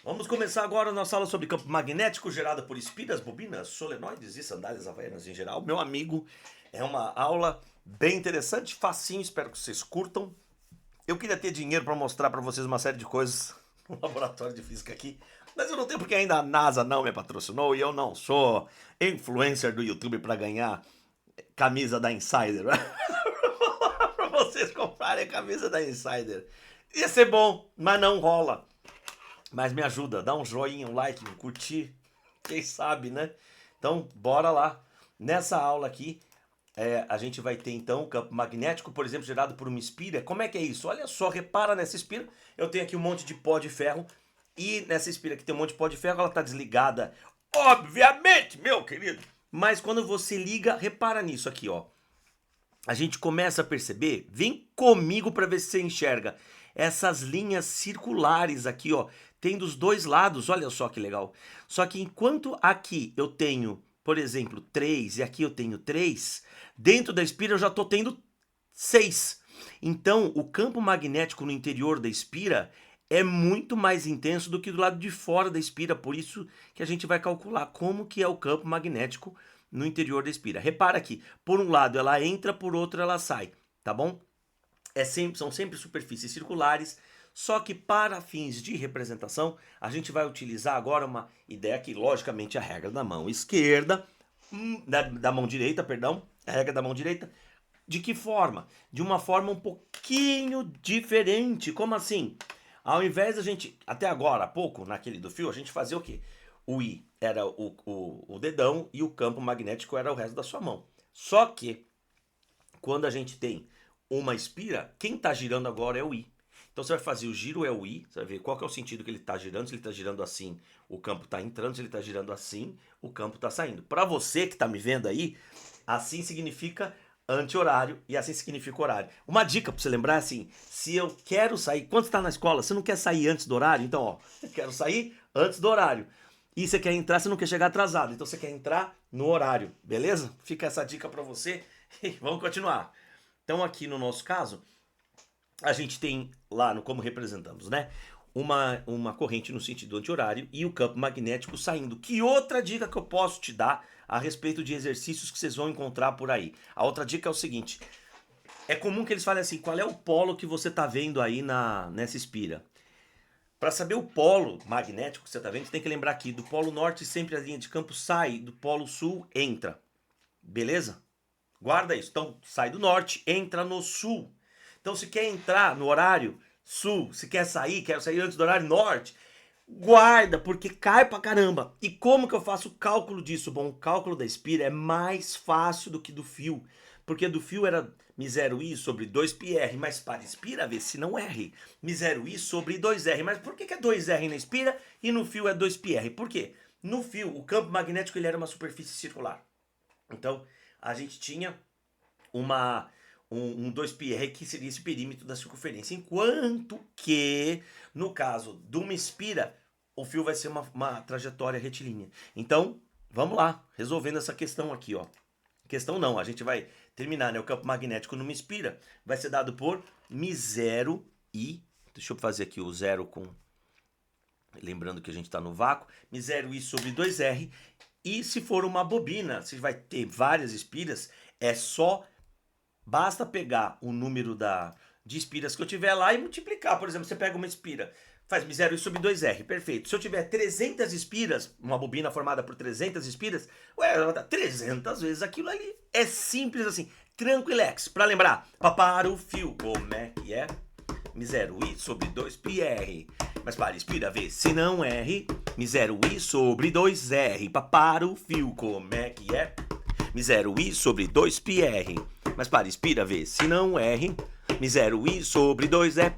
Vamos começar agora a nossa aula sobre campo magnético gerado por espiras, bobinas, solenoides e sandálias havaianas em geral. Meu amigo, é uma aula bem interessante, facinho, espero que vocês curtam. Eu queria ter dinheiro para mostrar para vocês uma série de coisas no laboratório de física aqui, mas eu não tenho porque ainda a NASA não me patrocinou e eu não sou influencer do YouTube para ganhar camisa da Insider. Para vocês comprarem a camisa da Insider. Ia ser bom, mas não rola. Mas me ajuda, dá um joinha, um like, um curtir, quem sabe, né? Então, bora lá. Nessa aula aqui, a gente vai ter então o campo magnético, por exemplo, gerado por uma espira. Como é que é isso? Olha só, repara nessa espira. Eu tenho aqui um monte de pó de ferro. E nessa espira que tem um monte de pó de ferro, ela está desligada. Obviamente, meu querido. Mas quando você liga, repara nisso aqui, ó. A gente começa a perceber, vem comigo para ver se você enxerga. Essas linhas circulares aqui, ó, tem dos dois lados, olha só que legal. Só que enquanto aqui eu tenho, por exemplo, 3 e aqui eu tenho 3, dentro da espira eu já estou tendo 6. Então, o campo magnético no interior da espira é muito mais intenso do que do lado de fora da espira, por isso que a gente vai calcular como que é o campo magnético no interior da espira. Repara aqui, por um lado ela entra, por outro ela sai, tá bom? São sempre superfícies circulares, só que para fins de representação, a gente vai utilizar agora uma ideia que, logicamente, é a regra da mão esquerda, da mão direita, perdão, a regra da mão direita. De que forma? De uma forma um pouquinho diferente. Como assim? Ao invés da gente, até agora, há pouco, naquele do fio, a gente fazia o quê? O I era o dedão e o campo magnético era o resto da sua mão. Só que, quando a gente tem uma espira, quem está girando agora é o I. Então você vai fazer o giro é o I, você vai ver qual que é o sentido que ele está girando. Se ele está girando assim, o campo está entrando. Se ele está girando assim, o campo está saindo. Para você que está me vendo aí, assim significa anti-horário e assim significa horário. Uma dica para você lembrar é assim, se eu quero sair, quando você está na escola, você não quer sair antes do horário? Então, ó, eu quero sair antes do horário. E você quer entrar, você não quer chegar atrasado. Então você quer entrar no horário, beleza? Fica essa dica para você e vamos continuar. Então aqui no nosso caso, a gente tem lá no como representamos, né? Uma corrente no sentido anti-horário e o campo magnético saindo. Que outra dica que eu posso te dar a respeito de exercícios que vocês vão encontrar por aí? A outra dica é o seguinte: é comum que eles falem assim, qual é o polo que você está vendo aí nessa espira? Para saber o polo magnético que você está vendo, você tem que lembrar aqui, do polo norte sempre a linha de campo sai, do polo sul entra. Beleza? Guarda isso. Então, sai do norte, entra no sul. Então, se quer entrar no horário sul, se quer sair, quero sair antes do horário norte, guarda, porque cai pra caramba. E como que eu faço o cálculo disso? Bom, o cálculo da espira é mais fácil do que do fio. Porque do fio era μ0i sobre 2πr, mas para espira, vê se não R. μ0i sobre 2r. Mas por que é 2r na espira e no fio é 2πr? Por quê? No fio, o campo magnético ele era uma superfície circular. Então, a gente tinha um 2πr que seria esse perímetro da circunferência. Enquanto que, no caso de uma espira, o fio vai ser uma trajetória retilínea. Então, vamos lá, resolvendo essa questão aqui, ó. Questão não, a gente vai terminar, né? O campo magnético numa espira vai ser dado por μ0i. Deixa eu fazer aqui o zero com... Lembrando que a gente está no vácuo. μ0i sobre 2r. E se for uma bobina, você vai ter várias espiras, basta pegar o número de espiras que eu tiver lá e multiplicar. Por exemplo, você pega uma espira, faz μ0i sobre 2r, perfeito. Se eu tiver 300 espiras, uma bobina formada por 300 espiras, ela vai dar 300 vezes aquilo ali. É simples assim, tranquilex. Para lembrar, para o fio, como é que é? μ0i sobre 2πr. Mas para espira, vê se não R. μ0i sobre 2r. Para o fio, como é que é? μ0i sobre 2πr. Mas para espira, vê se não R. μ0i sobre 2r.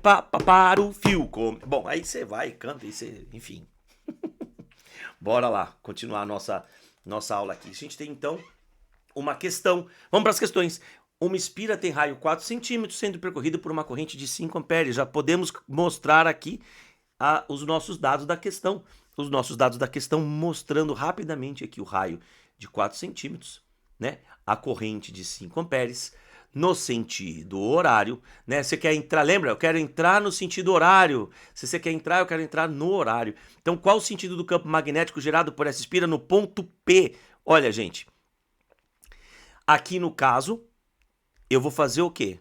Para o fio, como... Bom, aí você vai, canta e você... Enfim. Bora lá, continuar a nossa aula aqui. A gente tem, então, uma questão. Vamos para as questões. Uma espira tem raio 4 centímetros, sendo percorrida por uma corrente de 5 amperes. Já podemos mostrar aqui os nossos dados da questão. Os nossos dados da questão mostrando rapidamente aqui o raio de 4 centímetros, né? A corrente de 5 amperes. no sentido horário, né? Você quer entrar, lembra? Eu quero entrar no sentido horário. Se você quer entrar, eu quero entrar no horário. Então, qual o sentido do campo magnético gerado por essa espira no ponto P? Olha, gente, aqui no caso, eu vou fazer o quê?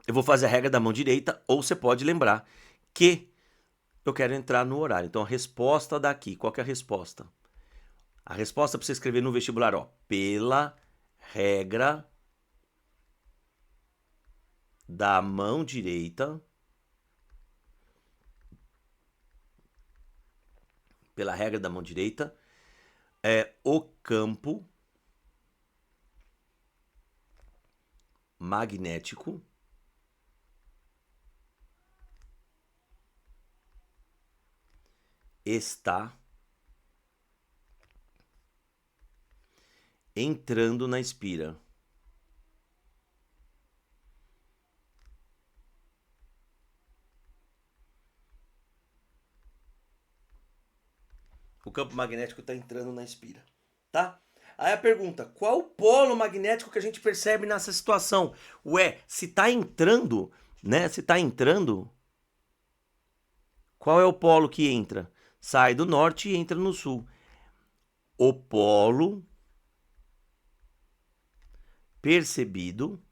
Eu vou fazer a regra da mão direita, ou você pode lembrar que eu quero entrar no horário. Então, a resposta daqui, qual que é a resposta? A resposta para você escrever no vestibular, ó, pela regra da mão direita, pela regra da mão direita, o campo magnético está entrando na espira. O campo magnético está entrando na espira, tá? Aí a pergunta, qual o polo magnético que a gente percebe nessa situação? Ué, se tá entrando, né? Se tá entrando, qual é o polo que entra? Sai do norte e entra no sul. O polo percebido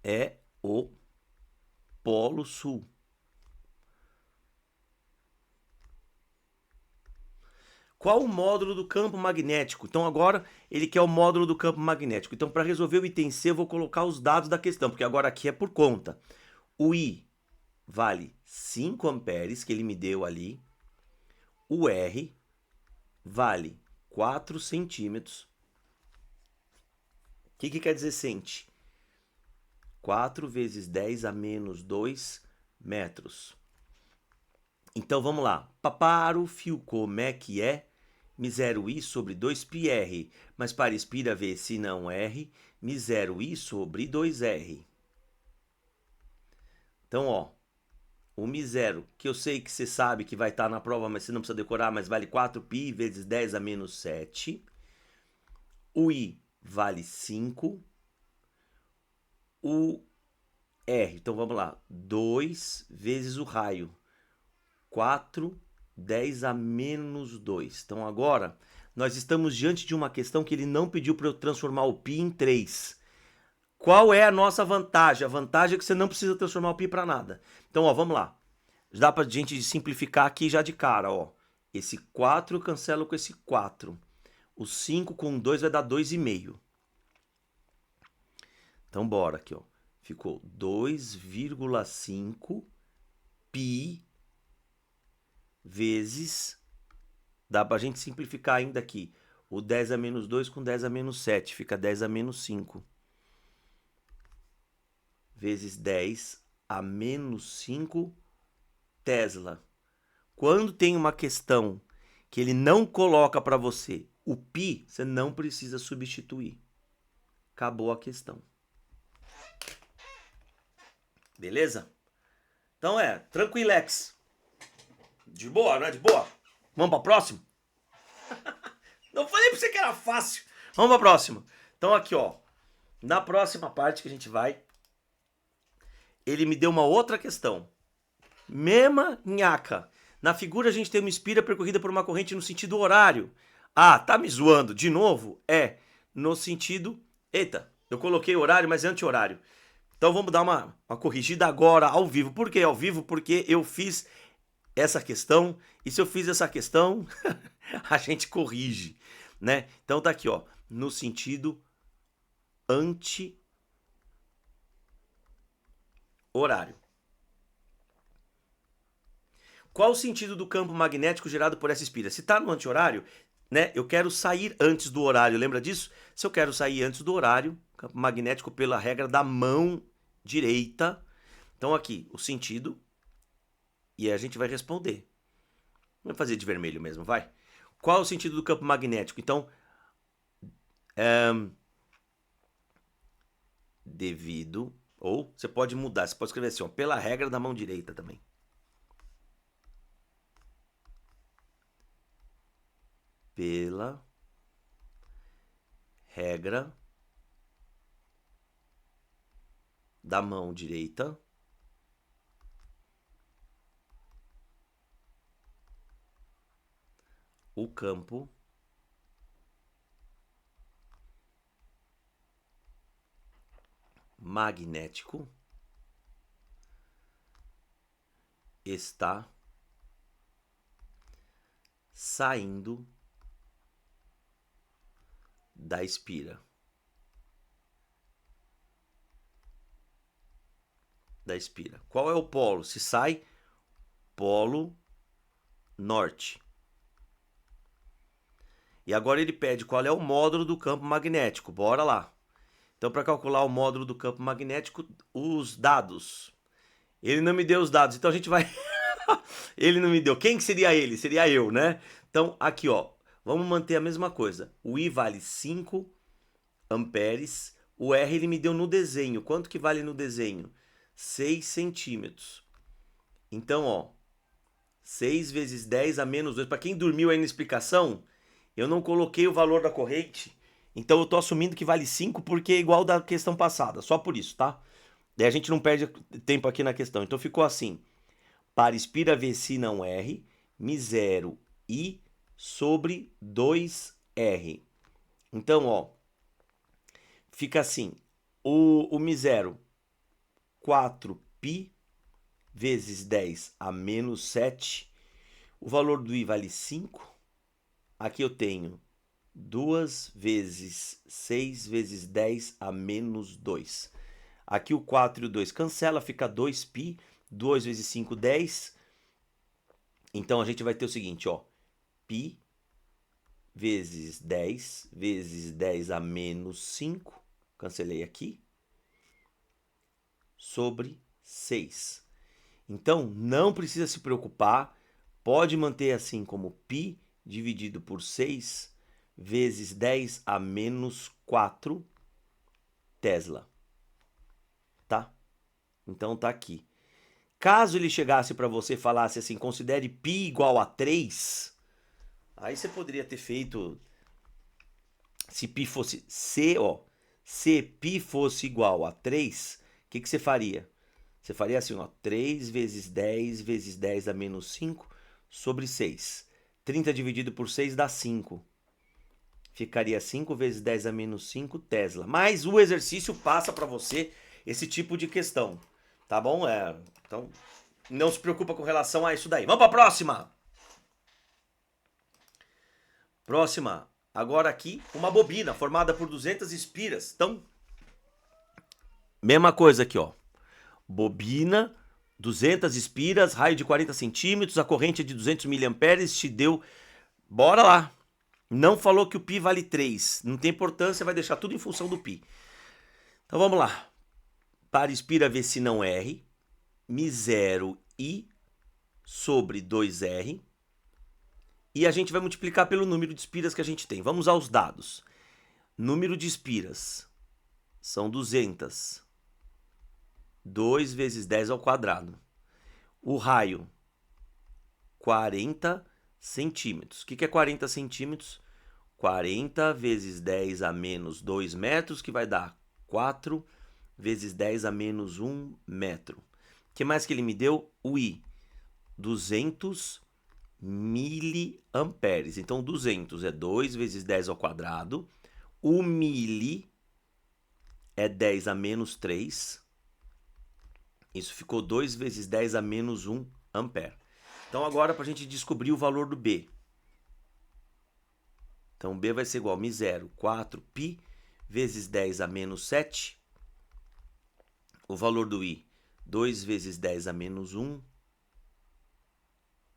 é o polo sul. Qual o módulo do campo magnético? Então agora ele quer o módulo do campo magnético. Então para resolver o item C eu vou colocar os dados da questão, porque agora aqui é por conta. O I vale 5 amperes, que ele me deu ali. O R vale 4 centímetros. O que quer dizer centi? 4 vezes 10 a menos 2 metros. Então vamos lá. Para o fio como é que é? Mi 0i sobre 2πr. Mas para espira V, se não R, Mi 0i sobre 2r. Então, ó, o Mi 0, que eu sei que você sabe que vai estar na prova, mas você não precisa decorar, mas vale 4π vezes 10 a menos 7. O I vale 5. O R, então vamos lá, 2 vezes o raio. 4, 10 a menos 2. Então agora nós estamos diante de uma questão que ele não pediu para eu transformar o π em 3. Qual é a nossa vantagem? A vantagem é que você não precisa transformar o π para nada. Então, ó, vamos lá. Dá para a gente simplificar aqui já de cara, ó. Esse 4 eu cancelo com esse 4. O 5 com 2 vai dar 2,5. Então, bora aqui, ó. Ficou 2,5 π vezes... Dá para a gente simplificar ainda aqui. O 10 a menos 2 com 10 a menos 7. Fica 10 a menos 5. Vezes 10 a menos 5 Tesla. Quando tem uma questão que ele não coloca para você o π, você não precisa substituir. Acabou a questão. Beleza? Então tranquilex. De boa, não é de boa? Vamos para a próxima? Não falei para você que era fácil. Vamos para a próxima. Então aqui, ó. Na próxima parte que a gente vai, ele me deu uma outra questão. Mesma nhaca. Na figura a gente tem uma espira percorrida por uma corrente no sentido horário. Ah, tá me zoando? De novo? No sentido... Eita, eu coloquei horário, mas é anti-horário. Então vamos dar uma corrigida agora, ao vivo. Por que ao vivo? Porque eu fiz essa questão. E se eu fiz essa questão, a gente corrige, né? Então tá aqui, ó. No sentido anti-horário. Qual o sentido do campo magnético gerado por essa espira? Se está no anti-horário, né, eu quero sair antes do horário, lembra disso? Se eu quero sair antes do horário, campo magnético pela regra da mão direita. Então aqui, o sentido, e a gente vai responder. Vamos fazer de vermelho mesmo, vai. Qual o sentido do campo magnético? Então, devido, ou você pode mudar, você pode escrever assim, ó, pela regra da mão direita também. pela regra da mão direita o campo magnético está saindo da espira. Qual é o polo? Se sai, polo norte. E agora ele pede qual é o módulo do campo magnético. Bora lá. Então, para calcular o módulo do campo magnético, os dados. Ele não me deu os dados, então a gente vai... Ele não me deu. Quem que seria ele? Seria eu, né? Então, aqui, ó. Vamos manter a mesma coisa. O I vale 5 amperes. O R ele me deu no desenho. Quanto que vale no desenho? 6 centímetros. Então, ó. 6 vezes 10 a menos 2. Para quem dormiu aí na explicação, eu não coloquei o valor da corrente. Então, eu tô assumindo que vale 5 porque é igual da questão passada. Só por isso, tá? Daí a gente não perde tempo aqui na questão. Então, ficou assim. Para espira VC não R, Mi0 I sobre 2R. Então, ó, fica assim, o Mi0, 4π vezes 10 a menos 7, o valor do I vale 5, aqui eu tenho 2 vezes 6 vezes 10 a menos 2. Aqui o 4 e o 2 cancela, fica 2π, 2 vezes 5, 10. Então a gente vai ter o seguinte, ó, π vezes 10 a menos 5, cancelei aqui, sobre 6. Então, não precisa se preocupar, pode manter assim como π dividido por 6 vezes 10 a menos 4 Tesla. Tá? Então tá aqui. Caso ele chegasse para você e falasse assim, considere π igual a 3, aí você poderia ter feito, se π fosse C, ó, se π fosse igual a 3, o que você faria? Você faria assim, ó, 3 vezes 10 a menos 5 sobre 6. 30 dividido por 6 dá 5. Ficaria 5 vezes 10 a menos 5 Tesla. Mas o exercício passa para você esse tipo de questão, tá bom? Então, não se preocupa com relação a isso daí. Vamos para a próxima! Próxima. Agora aqui, uma bobina formada por 200 espiras. Então, mesma coisa aqui, ó. Bobina, 200 espiras, raio de 40 centímetros, a corrente é de 200 miliamperes, te deu... Bora lá. Não falou que o π vale 3. Não tem importância, vai deixar tudo em função do π. Então vamos lá. Para espira VC não R, Mi0 I sobre 2R. E a gente vai multiplicar pelo número de espiras que a gente tem. Vamos aos dados. Número de espiras são 200. 2 vezes 10 ao quadrado. O raio, 40 centímetros. O que é 40 centímetros? 40 vezes 10 a menos 2 metros, que vai dar 4 vezes 10 a menos 1 metro. O que mais que ele me deu? O I, 200 miliamperes. Então, 200 é 2 vezes 10 ao quadrado. O mili é 10 a menos 3. Isso ficou 2 vezes 10 a menos 1 ampere. Então, agora, para a gente descobrir o valor do B. Então, B vai ser igual a Mi0, 4π vezes 10 a menos 7. O valor do I, 2 vezes 10 a menos 1.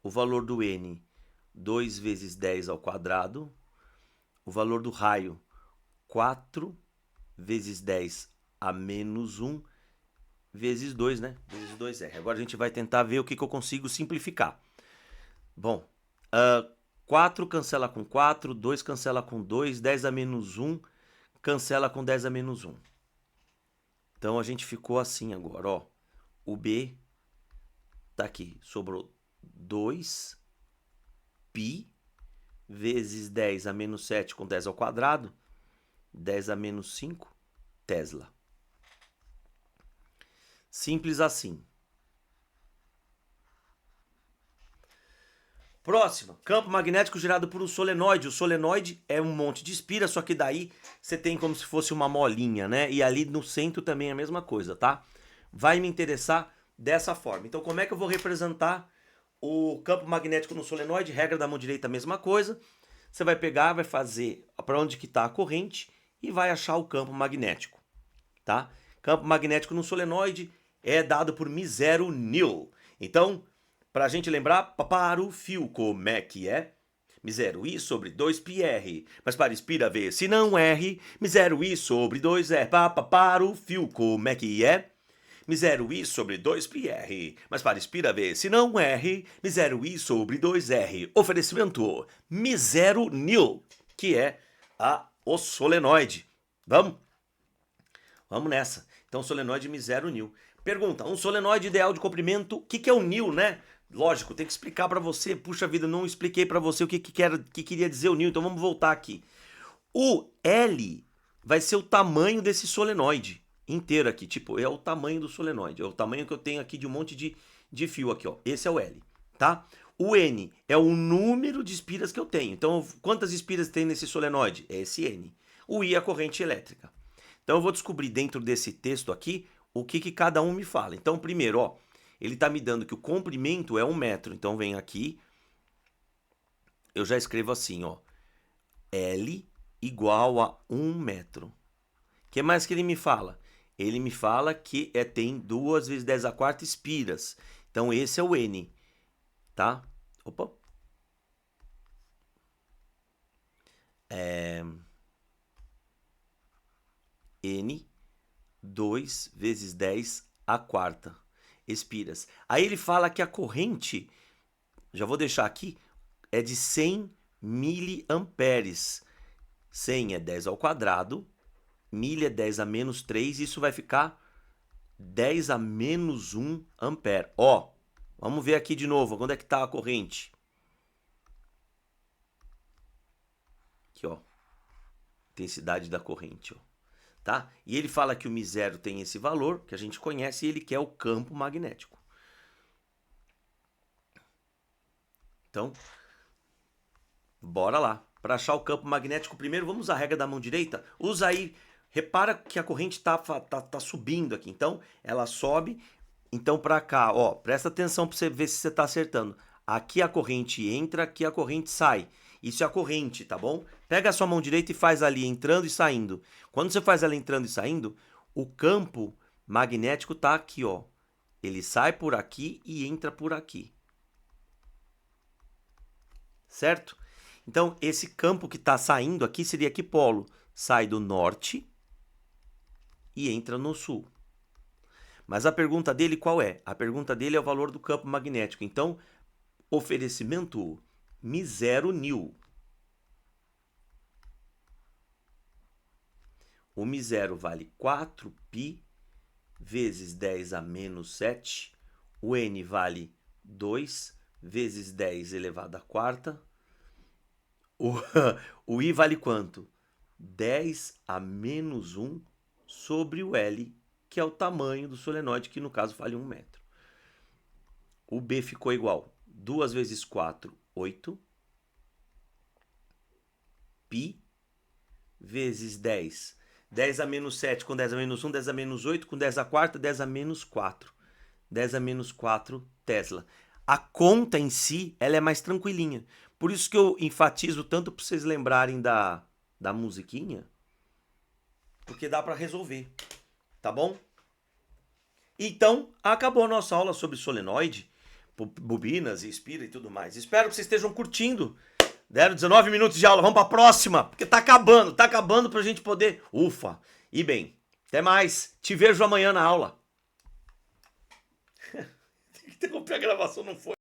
O valor do N, 2 vezes 10 ao quadrado. O valor do raio, 4 vezes 10 a menos 1 vezes 2, né? Vezes 2R. Agora a gente vai tentar ver o que eu consigo simplificar. Bom, 4 cancela com 4, 2 cancela com 2, 10 a menos 1 cancela com 10 a menos 1. Então a gente ficou assim agora, ó. O B tá aqui, sobrou 2π vezes 10 a menos 7 com 10 ao quadrado, 10 a menos 5 Tesla. Simples assim. Próxima, campo magnético gerado por um solenoide. O solenoide é um monte de espira, só que daí você tem como se fosse uma molinha, né? E ali no centro também é a mesma coisa, tá? Vai me interessar dessa forma. Então, como é que eu vou representar o campo magnético no solenoide? Regra da mão direita, a mesma coisa. Você vai pegar, vai fazer para onde que está a corrente e vai achar o campo magnético, tá? Campo magnético no solenoide é dado por μ0 nil. Então, para a gente lembrar, para o fio, como é que é? μ0 I sobre 2πr. Mas para espira ver se não R, μ0 I sobre 2R. Para o fio, como é que é? μ0 I sobre 2πr. Mas para espira ver se não R, μ0 I sobre 2R. Oferecimento μ0 nil, que é o solenoide. Vamos? Vamos nessa. Então, solenoide μ0 nil. Pergunta, um solenoide ideal de comprimento, o que é o nil, né? Lógico, tem que explicar para você. Puxa vida, não expliquei para você o que queria dizer o nil, então vamos voltar aqui. O L vai ser o tamanho desse solenoide inteiro aqui, tipo, é o tamanho do solenoide, é o tamanho que eu tenho aqui de um monte de fio aqui, ó. Esse é o L, tá? O N é o número de espiras que eu tenho. Então, quantas espiras tem nesse solenoide? É esse N. O I é a corrente elétrica. Então, eu vou descobrir dentro desse texto aqui o que cada um me fala. Então, primeiro, ó, ele está me dando que o comprimento é 1 metro. Então, vem aqui, eu já escrevo assim, ó, L igual a 1 metro. O que mais que ele me fala? Ele me fala que tem 2 vezes 10 a quarta espiras. Então, esse é o N, tá? Opa. N, 2 vezes 10 a quarta espiras. Aí ele fala que a corrente, já vou deixar aqui, é de 100 miliamperes. 100 é 10 ao quadrado, mil é 10 a menos 3, isso vai ficar 10 a menos 1 ampere. Ó, vamos ver aqui de novo, onde é que está a corrente? Aqui, ó, intensidade da corrente, ó. Tá? E ele fala que o μ0 tem esse valor, que a gente conhece, e ele quer o campo magnético. Então, bora lá. Para achar o campo magnético, primeiro vamos usar a regra da mão direita. Usa aí, repara que a corrente tá subindo aqui. Então, ela sobe. Então, para cá, ó, presta atenção para você ver se você está acertando. Aqui a corrente entra, aqui a corrente sai. Isso é a corrente, tá bom? Pega a sua mão direita e faz ali entrando e saindo. Quando você faz ela entrando e saindo, o campo magnético tá aqui, ó. Ele sai por aqui e entra por aqui. Certo? Então, esse campo que está saindo aqui seria que polo? Sai do norte e entra no sul. Mas a pergunta dele qual é? A pergunta dele é o valor do campo magnético. Então, oferecimento μ0 nil. O μ0 vale 4π vezes 10 a menos 7. O N vale 2 vezes 10 elevado à quarta. O I vale quanto? 10 a menos 1 sobre o L, que é o tamanho do solenoide, que no caso vale 1 metro. O B ficou igual. 2 vezes 4, 8. Π vezes 10. 10 a menos 7 com 10 a menos 1, 10 a menos 8, com 10 a quarta, 10 a menos 4. 10 a menos 4 Tesla. A conta em si, ela é mais tranquilinha. Por isso que eu enfatizo tanto para vocês lembrarem da musiquinha, porque dá para resolver, tá bom? Então, acabou a nossa aula sobre solenoide, bobinas e espira e tudo mais. Espero que vocês estejam curtindo. Deram 19 minutos de aula, vamos para a próxima, porque tá acabando pra gente poder... Ufa! E bem, até mais, te vejo amanhã na aula. Tem que interromper a gravação, não foi?